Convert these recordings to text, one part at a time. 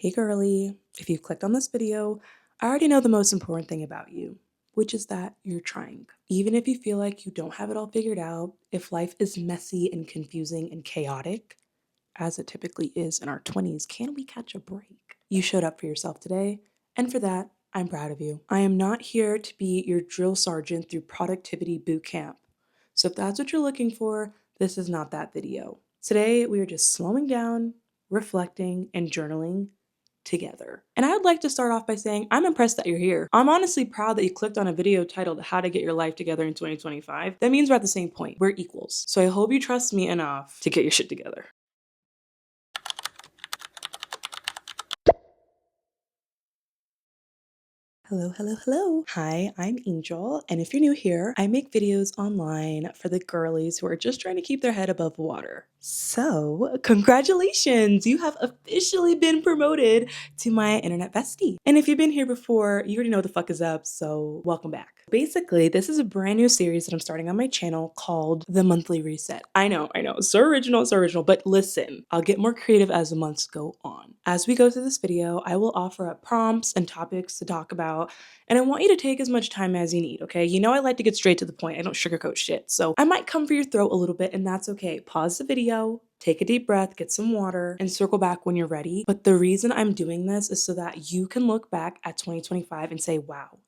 Hey girly, if you clicked on this video, I already know the most important thing about you, which is that you're trying. Even if you feel like you don't have it all figured out, if life is messy and confusing and chaotic, as it typically is in our 20s, can we catch a break? You showed up for yourself today, and for that, I'm proud of you. I am not here to be your drill sergeant through productivity boot camp. So if that's what you're looking for, this is not that video. Today, we are just slowing down, reflecting, and journaling together. And I would like to start off by saying I'm impressed that you're here. I'm honestly proud that you clicked on a video titled How to Get Your Life Together in 2025. That means we're at the same point. We're equals. So I hope you trust me enough to get your shit together. Hello, hello, hello. Hi, I'm Angel, and if you're new here, I make videos online for the girlies who are just trying to keep their head above water. So, congratulations! You have officially been promoted to my internet bestie. And if you've been here before, you already know what the fuck is up, so welcome back. Basically, this is a brand new series that I'm starting on my channel called The Monthly Reset. I know, so original, but listen, I'll get more creative as the months go on. As we go through this video, I will offer up prompts and topics to talk about, and I want you to take as much time as you need, okay? You know I like to get straight to the point, I don't sugarcoat shit, so I might come for your throat a little bit, and that's okay. Pause the video, take a deep breath, get some water, and circle back when you're ready. But the reason I'm doing this is so that you can look back at 2025 and say, wow,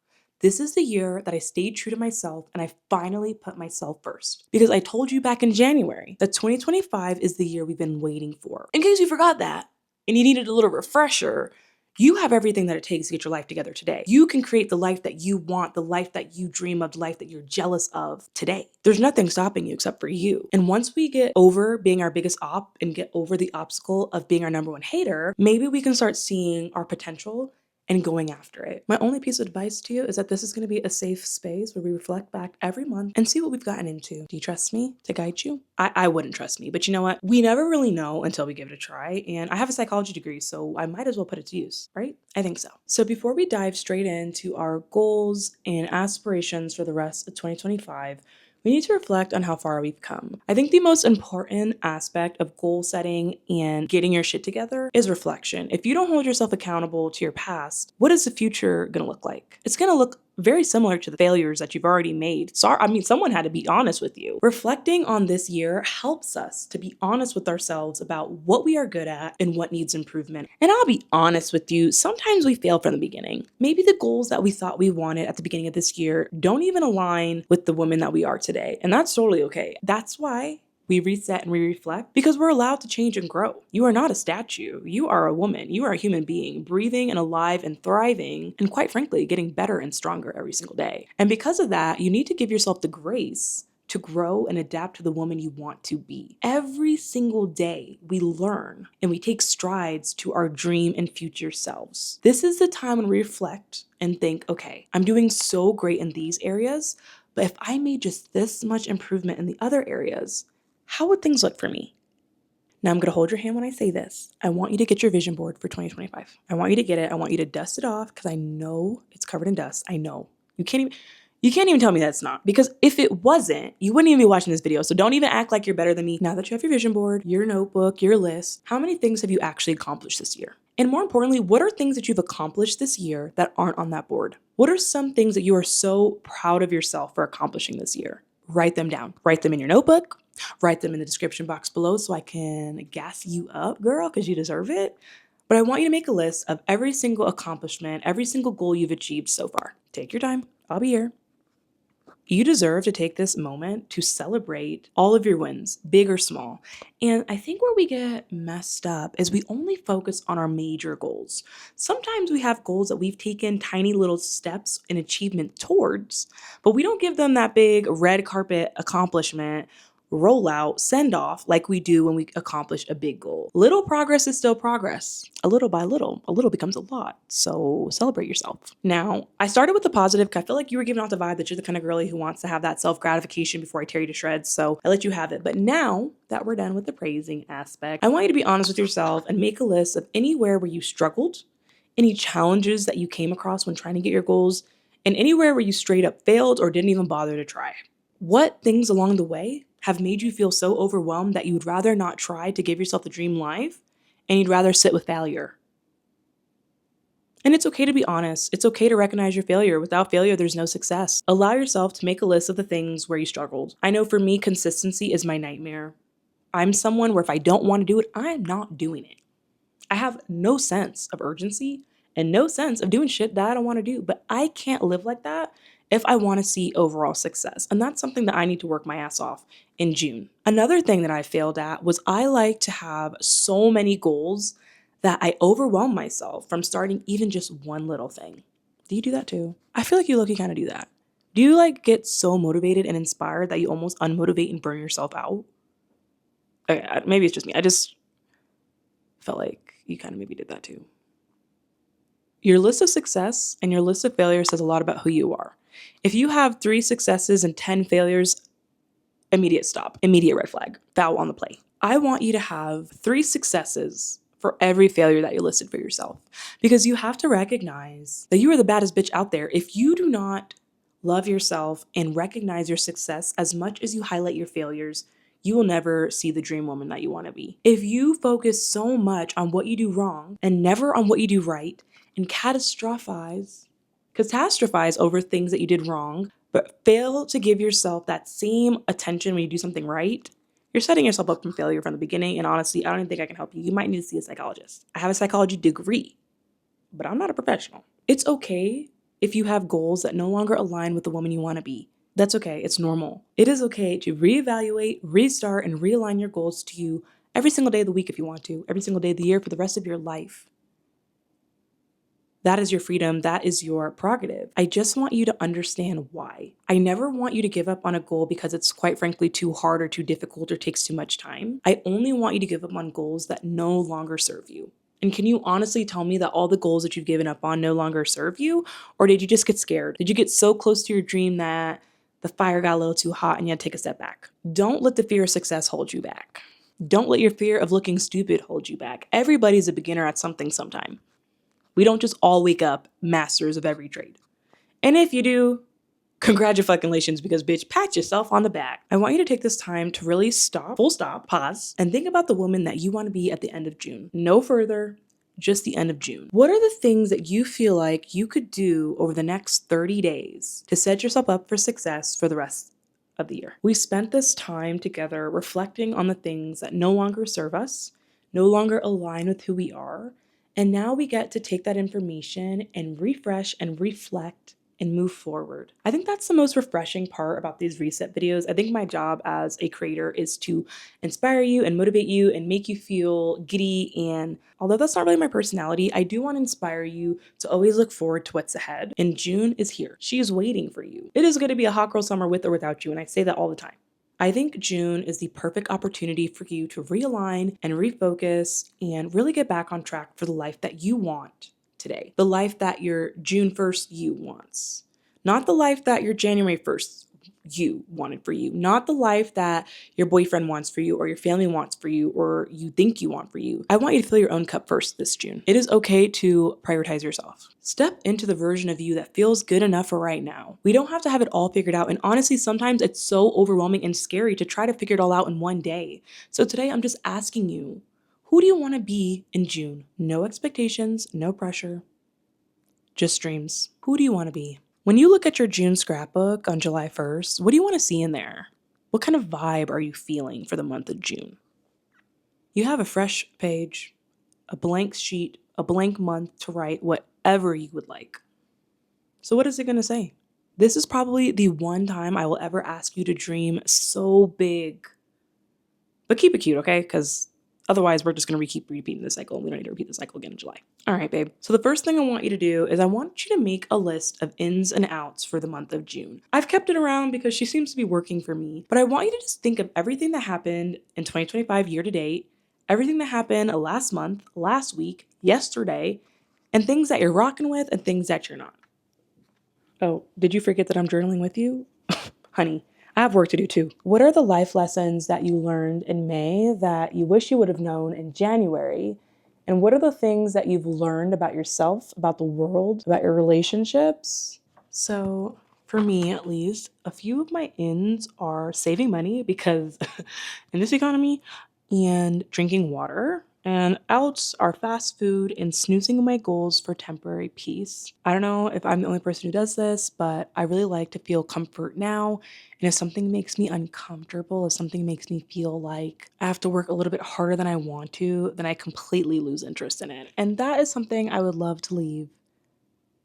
this is the year that I stayed true to myself and I finally put myself first. Because I told you back in January that 2025 is the year we've been waiting for. In case you forgot that and you needed a little refresher, you have everything that it takes to get your life together today. You can create the life that you want, the life that you dream of, the life that you're jealous of today. There's nothing stopping you except for you. And once we get over being our biggest op and get over the obstacle of being our number one hater, maybe we can start seeing our potential and going after it. My only piece of advice to you is that this is going to be a safe space where we reflect back every month and see what we've gotten into. Do you trust me to guide you? I wouldn't trust me, but you know what? We never really know until we give it a try, and I have a psychology degree, so I might as well put it to use, right? I think so. So before we dive straight into our goals and aspirations for the rest of 2025, we need to reflect on how far we've come. I think the most important aspect of goal setting and getting your shit together is reflection. If you don't hold yourself accountable to your past, what is the future gonna look like? It's gonna look very similar to the failures that you've already made. Someone had to be honest with you. Reflecting on this year helps us to be honest with ourselves about what we are good at and what needs improvement. And I'll be honest with you, sometimes we fail from the beginning. Maybe the goals that we thought we wanted at the beginning of this year don't even align with the woman that we are today. And that's totally okay. That's why we reset and we reflect, because we're allowed to change and grow. You are not a statue. You are a woman. You are a human being, breathing and alive and thriving, and quite frankly, getting better and stronger every single day. And because of that, you need to give yourself the grace to grow and adapt to the woman you want to be. Every single day, we learn and we take strides to our dream and future selves. This is the time when we reflect and think, okay, I'm doing so great in these areas, but if I made just this much improvement in the other areas, how would things look for me? Now I'm gonna hold your hand when I say this. I want you to get your vision board for 2025. I want you to get it. I want you to dust it off because I know it's covered in dust. I know. You can't even tell me that's not, because if it wasn't, you wouldn't even be watching this video. So don't even act like you're better than me. Now that you have your vision board, your notebook, your list, how many things have you actually accomplished this year? And more importantly, what are things that you've accomplished this year that aren't on that board? What are some things that you are so proud of yourself for accomplishing this year? Write them down. Write them in your notebook. Write them in the description box below so I can gas you up, girl, because you deserve it. But I want you to make a list of every single accomplishment, every single goal you've achieved so far. Take your time. I'll be here. You deserve to take this moment to celebrate all of your wins, big or small. And I think where we get messed up is we only focus on our major goals. Sometimes we have goals that we've taken tiny little steps in achievement towards, but we don't give them that big red carpet accomplishment, rollout, send off like we do when we accomplish a big goal. Little progress is still progress. A little by little, a little becomes a lot. So celebrate yourself. Now, I started with the positive because I feel like you were giving off the vibe that you're the kind of girly who wants to have that self-gratification before I tear you to shreds. So I let you have it. But now that we're done with the praising aspect, I want you to be honest with yourself and make a list of anywhere where you struggled, any challenges that you came across when trying to get your goals, and anywhere where you straight up failed or didn't even bother to try. What things along the way have made you feel so overwhelmed that you would rather not try to give yourself the dream life and you'd rather sit with failure? And it's okay to be honest. It's okay to recognize your failure. Without failure, there's no success. Allow yourself to make a list of the things where you struggled. I know for me, consistency is my nightmare. I'm someone where if I don't want to do it, I'm not doing it. I have no sense of urgency and no sense of doing shit that I don't want to do, but I can't live like that if I want to see overall success. And that's something that I need to work my ass off in June. Another thing that I failed at was I like to have so many goals that I overwhelm myself from starting even just one little thing. Do you do that too? I feel like you low-key kind of do that. Do you like get so motivated and inspired that you almost unmotivate and burn yourself out? Okay, maybe it's just me. I just felt like you kind of maybe did that too. Your list of success and your list of failures says a lot about who you are. If you have 3 successes and 10 failures, immediate stop, immediate red flag, foul on the play. I want you to have 3 successes for every failure that you listed for yourself, because you have to recognize that you are the baddest bitch out there. If you do not love yourself and recognize your success as much as you highlight your failures, you will never see the dream woman that you want to be. If you focus so much on what you do wrong and never on what you do right and catastrophize over things that you did wrong, but fail to give yourself that same attention when you do something right, you're setting yourself up for failure from the beginning. And honestly, I don't even think I can help you. You might need to see a psychologist. I have a psychology degree, but I'm not a professional. It's okay if you have goals that no longer align with the woman you want to be. That's okay. It's normal. It is okay to reevaluate, restart, and realign your goals to you every single day of the week if you want to, every single day of the year for the rest of your life. That is your freedom. That is your prerogative. I just want you to understand why. I never want you to give up on a goal because it's quite frankly too hard or too difficult or takes too much time. I only want you to give up on goals that no longer serve you. And can you honestly tell me that all the goals that you've given up on no longer serve you? Or did you just get scared? Did you get so close to your dream that the fire got a little too hot and you had to take a step back? Don't let the fear of success hold you back. Don't let your fear of looking stupid hold you back. Everybody's a beginner at something sometime. We don't just all wake up masters of every trade. And if you do, congratulations, because bitch, pat yourself on the back. I want you to take this time to really stop, full stop, pause, and think about the woman that you want to be at the end of June. No further, just the end of June. What are the things that you feel like you could do over the next 30 days to set yourself up for success for the rest of the year? We spent this time together reflecting on the things that no longer serve us, no longer align with who we are, and now we get to take that information and refresh and reflect and move forward. I think that's the most refreshing part about these reset videos. I think my job as a creator is to inspire you and motivate you and make you feel giddy. And although that's not really my personality, I do want to inspire you to always look forward to what's ahead. And June is here. She is waiting for you. It is going to be a hot girl summer with or without you. And I say that all the time. I think June is the perfect opportunity for you to realign and refocus and really get back on track for the life that you want today. The life that your June 1st you wants. Not the life that your January 1st you wanted for you. Not the life that your boyfriend wants for you or your family wants for you or you think you want for you. I want you to fill your own cup first this June. It is okay to prioritize yourself. Step into the version of you that feels good enough for right now. We don't have to have it all figured out. And honestly, sometimes it's so overwhelming and scary to try to figure it all out in one day. So today I'm just asking you, who do you want to be in June? No expectations, no pressure, just dreams. Who do you want to be? When you look at your June scrapbook on July 1st, what do you want to see in there? What kind of vibe are you feeling for the month of June? You have a fresh page, a blank sheet, a blank month to write whatever you would like. So what is it going to say? This is probably the one time I will ever ask you to dream so big. But keep it cute, okay? Because otherwise, we're just going to keep repeating the cycle, and we don't need to repeat the cycle again in July. All right, babe. So the first thing I want you to do is I want you to make a list of ins and outs for the month of June. I've kept it around because she seems to be working for me, but I want you to just think of everything that happened in 2025 year to date, everything that happened last month, last week, yesterday, and things that you're rocking with and things that you're not. Oh, did you forget that I'm journaling with you? Honey, I have work to do too. What are the life lessons that you learned in May that you wish you would have known in January? And what are the things that you've learned about yourself, about the world, about your relationships? So for me, at least, a few of my ins are saving money because in this economy and drinking water And outs are fast food and snoozing my goals for temporary peace. I don't know if I'm the only person who does this, but I really like to feel comfort now. And if something makes me uncomfortable, if something makes me feel like I have to work a little bit harder than I want to, then I completely lose interest in it. And that is something I would love to leave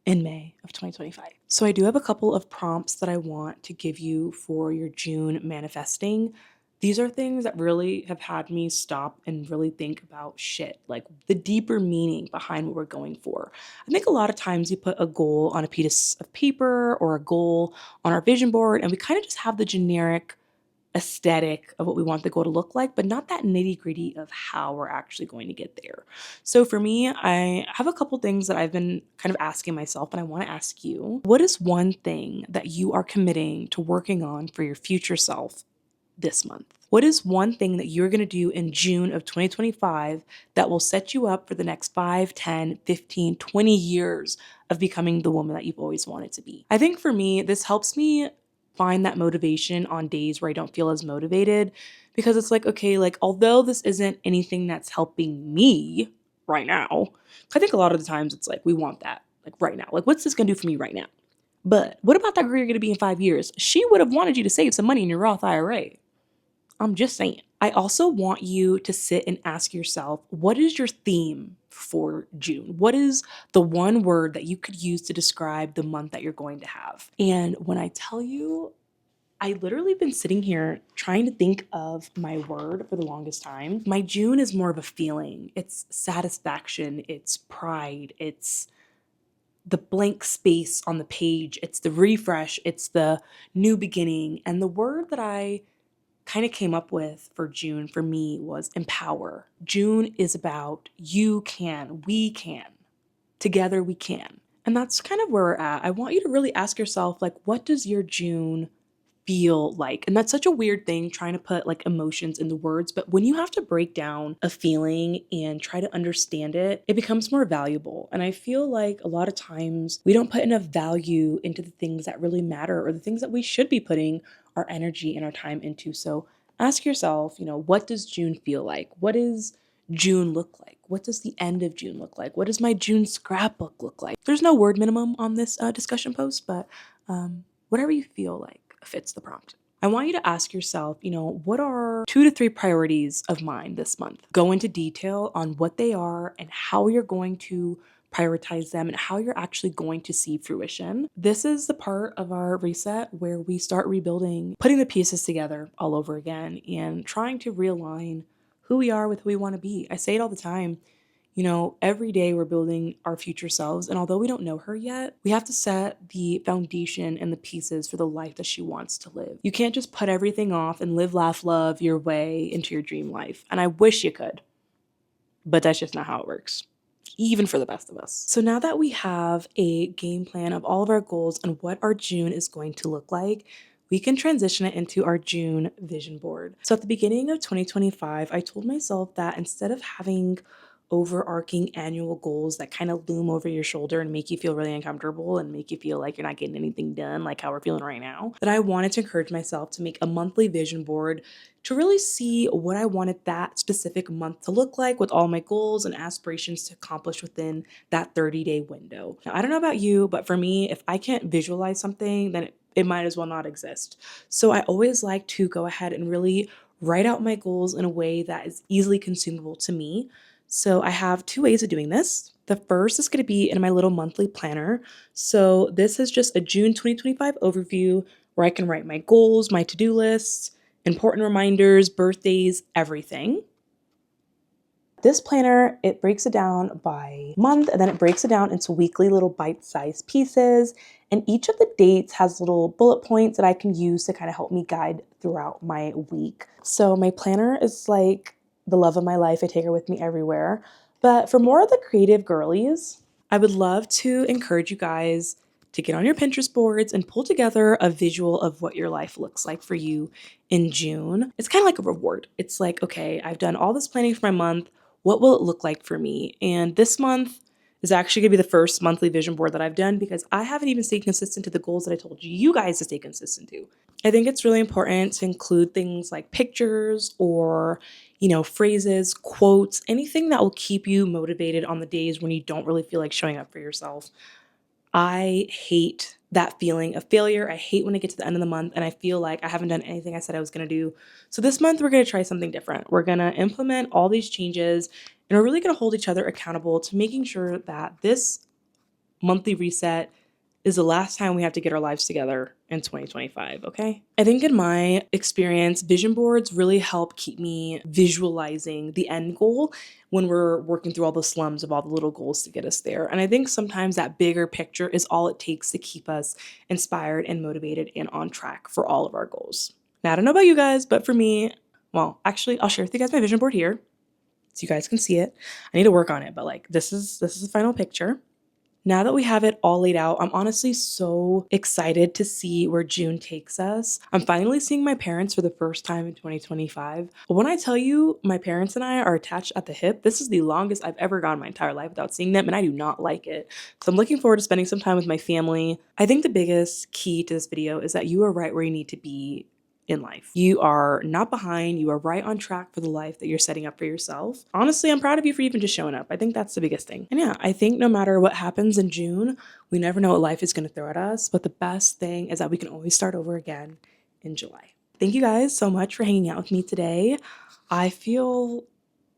in May of 2025. So I do have a couple of prompts that I want to give you for your June manifesting. These are things that really have had me stop and really think about shit, like the deeper meaning behind what we're going for. I think a lot of times you put a goal on a piece of paper or a goal on our vision board, and we kind of just have the generic aesthetic of what we want the goal to look like, but not that nitty gritty of how we're actually going to get there. So for me, I have a couple things that I've been kind of asking myself, and I want to ask you, what is one thing that you are committing to working on for your future self this month? What is one thing that you're going to do in June of 2025 that will set you up for the next 5, 10, 15, 20 years of becoming the woman that you've always wanted to be? I think for me, this helps me find that motivation on days where I don't feel as motivated, because it's like, okay, like although this isn't anything that's helping me right now, I think a lot of the times it's like we want that like right now. Like, what's this going to do for me right now? But what about that girl you're going to be in 5 years? She would have wanted you to save some money in your Roth IRA. I'm just saying. I also want you to sit and ask yourself, what is your theme for June? What is the one word that you could use to describe the month that you're going to have? And when I tell you, I literally been sitting here trying to think of my word for the longest time. My June is more of a feeling. It's satisfaction, it's pride, it's the blank space on the page, it's the refresh, it's the new beginning. And the word that I kind of came up with for June for me was empower. June is about you can, we can, together we can. And that's kind of where we're at. I want you to really ask yourself, like, what does your June feel like? And that's such a weird thing trying to put like emotions into words, but when you have to break down a feeling and try to understand it, it becomes more valuable. And I feel like a lot of times we don't put enough value into the things that really matter or the things that we should be putting our energy and our time into. So ask yourself, what does June feel like? What does June look like? What does the end of June look like? What does my June scrapbook look like? There's no word minimum on this discussion post, but whatever you feel like fits the prompt. I want you to ask yourself, what are 2 to 3 priorities of mine this month? Go into detail on what they are and how you're going to prioritize them and how you're actually going to see fruition. This is the part of our reset where we start rebuilding, putting the pieces together all over again and trying to realign who we are with who we want to be. I say it all the time. Every day we're building our future selves. And although we don't know her yet, we have to set the foundation and the pieces for the life that she wants to live. You can't just put everything off and live, laugh, love your way into your dream life. And I wish you could, but that's just not how it works, even for the best of us. So now that we have a game plan of all of our goals and what our June is going to look like, we can transition it into our June vision board. So at the beginning of 2025, I told myself that instead of having overarching annual goals that kind of loom over your shoulder and make you feel really uncomfortable and make you feel like you're not getting anything done, like how we're feeling right now, that I wanted to encourage myself to make a monthly vision board to really see what I wanted that specific month to look like with all my goals and aspirations to accomplish within that 30-day window. Now, I don't know about you, but for me, if I can't visualize something, then it might as well not exist. So I always like to go ahead and really write out my goals in a way that is easily consumable to me. So I have 2 ways of doing this. The first is going to be in my little monthly planner. So this is just a June 2025 overview where I can write my goals, my to-do lists, important reminders, birthdays, everything. This planner, it breaks it down by month and then it breaks it down into weekly little bite-sized pieces. And each of the dates has little bullet points that I can use to kind of help me guide throughout my week. So my planner is like the love of my life. I take her with me everywhere. But for more of the creative girlies, I would love to encourage you guys to get on your Pinterest boards and pull together a visual of what your life looks like for you in June. It's kind of like a reward. It's like, okay, I've done all this planning for my month. What will it look like for me? And this month is actually going to be the first monthly vision board that I've done because I haven't even stayed consistent to the goals that I told you guys to stay consistent to. I think it's really important to include things like pictures or, phrases, quotes, anything that will keep you motivated on the days when you don't really feel like showing up for yourself. I hate that feeling of failure. I hate when I get to the end of the month and I feel like I haven't done anything I said I was going to do. So this month, we're going to try something different. We're going to implement all these changes and we're really going to hold each other accountable to making sure that this monthly reset is the last time we have to get our lives together in 2025, okay? I think in my experience, vision boards really help keep me visualizing the end goal when we're working through all the slums of all the little goals to get us there. And I think sometimes that bigger picture is all it takes to keep us inspired and motivated and on track for all of our goals. Now, I don't know about you guys, but for me, well, actually, I'll share with you guys my vision board here so you guys can see it. I need to work on it, but like this is the final picture. Now that we have it all laid out, I'm honestly so excited to see where June takes us. I'm finally seeing my parents for the first time in 2025. But when I tell you my parents and I are attached at the hip, this is the longest I've ever gone my entire life without seeing them, and I do not like it. So I'm looking forward to spending some time with my family. I think the biggest key to this video is that you are right where you need to be in life. You are not behind. You are right on track for the life that you're setting up for yourself. Honestly, I'm proud of you for even just showing up. I think that's the biggest thing. And yeah, I think no matter what happens in June, we never know what life is going to throw at us. But the best thing is that we can always start over again in July. Thank you guys so much for hanging out with me today. I feel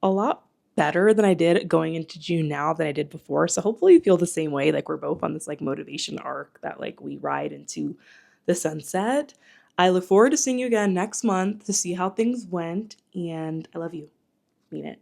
a lot better than I did going into June now than I did before. So hopefully you feel the same way. Like we're both on this like motivation arc that like we ride into the sunset. I look forward to seeing you again next month to see how things went, and I love you. Mean it.